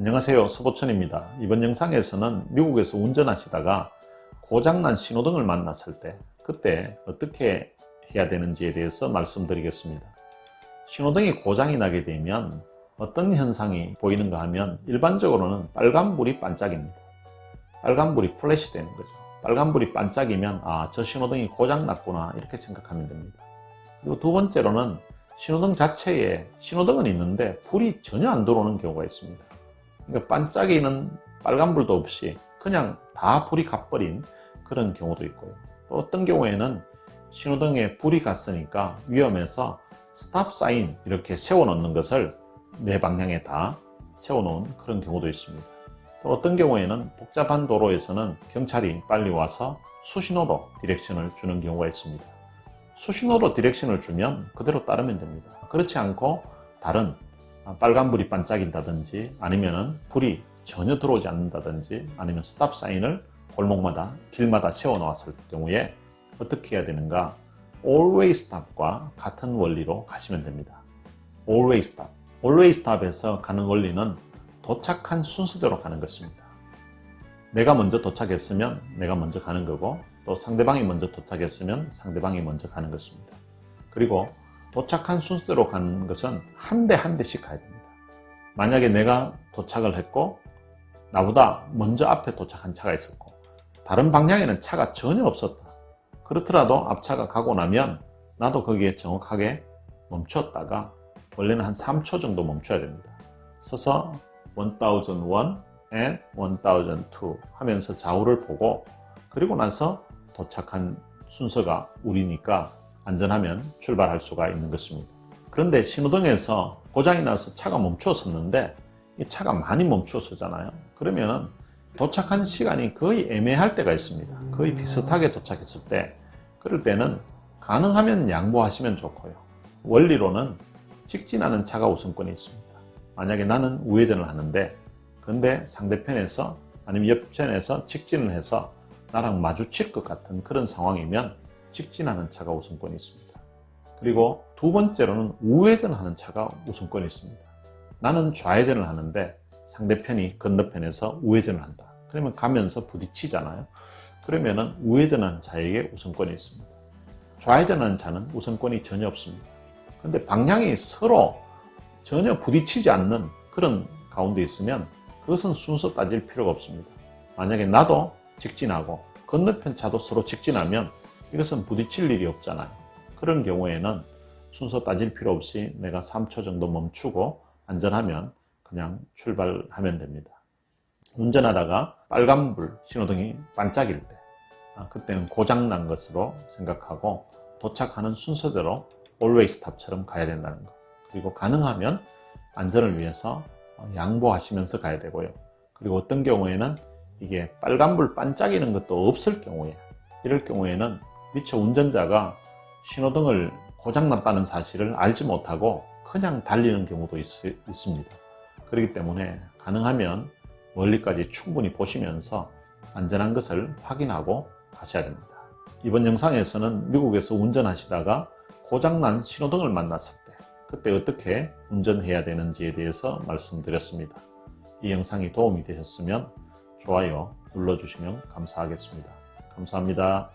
안녕하세요, 서보천입니다. 이번 영상에서는 미국에서 운전하시다가 고장난 신호등을 만났을 때 그때 어떻게 해야 되는지에 대해서 말씀드리겠습니다. 신호등이 고장이 나게 되면 어떤 현상이 보이는가 하면 일반적으로는 빨간불이 반짝입니다. 빨간불이 플래시 되는 거죠. 빨간불이 반짝이면 저 신호등이 고장났구나 이렇게 생각하면 됩니다. 그리고 두 번째로는 신호등 자체에 신호등은 있는데 불이 전혀 안 들어오는 경우가 있습니다. 그러니까 반짝이는 빨간불도 없이 그냥 다 불이 가버린 그런 경우도 있고요. 또 어떤 경우에는 신호등에 불이 갔으니까 위험해서 스탑 사인 이렇게 세워놓는 것을 내 방향에 다 세워놓은 그런 경우도 있습니다. 또 어떤 경우에는 복잡한 도로에서는 경찰이 빨리 와서 수신호로 디렉션을 주는 경우가 있습니다. 수신호로 디렉션을 주면 그대로 따르면 됩니다. 그렇지 않고 다른 빨간불이 반짝인다든지 아니면은 불이 전혀 들어오지 않는다든지 아니면 스탑 사인을 골목마다 길마다 세워 놓았을 경우에 어떻게 해야 되는가? Always Stop과 같은 원리로 가시면 됩니다. Always Stop. Always Stop에서 가는 원리는 도착한 순서대로 가는 것입니다. 내가 먼저 도착했으면 내가 먼저 가는 거고 또 상대방이 먼저 도착했으면 상대방이 먼저 가는 것입니다. 그리고 도착한 순서대로 가는 것은 한 대 한 대씩 가야 됩니다. 만약에 내가 도착을 했고 나보다 먼저 앞에 도착한 차가 있었고 다른 방향에는 차가 전혀 없었다. 그렇더라도 앞차가 가고 나면 나도 거기에 정확하게 멈췄다가 원래는 한 3초 정도 멈춰야 됩니다. 서서 1001 and 1002 하면서 좌우를 보고 그리고 나서 도착한 순서가 우리니까 안전하면 출발할 수가 있는 것입니다. 그런데 신호등에서 고장이 나서 차가 멈추었었는데 이 차가 많이 멈추었잖아요. 그러면 도착한 시간이 거의 애매할 때가 있습니다. 거의 비슷하게 도착했을 때 그럴 때는 가능하면 양보하시면 좋고요. 원리로는 직진하는 차가 우선권이 있습니다. 만약에 나는 우회전을 하는데 근데 상대편에서 아니면 옆편에서 직진을 해서 나랑 마주칠 것 같은 그런 상황이면 직진하는 차가 우선권이 있습니다. 그리고 두 번째로는 우회전하는 차가 우선권이 있습니다. 나는 좌회전을 하는데 상대편이 건너편에서 우회전을 한다. 그러면 가면서 부딪히잖아요. 그러면은 우회전하는 차에게 우선권이 있습니다. 좌회전하는 차는 우선권이 전혀 없습니다. 근데 방향이 서로 전혀 부딪히지 않는 그런 가운데 있으면 그것은 순서 따질 필요가 없습니다. 만약에 나도 직진하고 건너편 차도 서로 직진하면 이것은 부딪힐 일이 없잖아요. 그런 경우에는 순서 따질 필요 없이 내가 3초 정도 멈추고 안전하면 그냥 출발하면 됩니다. 운전하다가 빨간불 신호등이 반짝일 때 그때는 고장난 것으로 생각하고 도착하는 순서대로 Always Stop처럼 가야 된다는 것. 그리고 가능하면 안전을 위해서 양보하시면서 가야 되고요. 그리고 어떤 경우에는 이게 빨간불 반짝이는 것도 없을 경우에 이럴 경우에는 미처 운전자가 신호등을 고장났다는 사실을 알지 못하고 그냥 달리는 경우도 있습니다. 그렇기 때문에 가능하면 멀리까지 충분히 보시면서 안전한 것을 확인하고 가셔야 됩니다. 이번 영상에서는 미국에서 운전하시다가 고장난 신호등을 만났을 때 그때 어떻게 운전해야 되는지에 대해서 말씀드렸습니다. 이 영상이 도움이 되셨으면 좋아요 눌러주시면 감사하겠습니다. 감사합니다.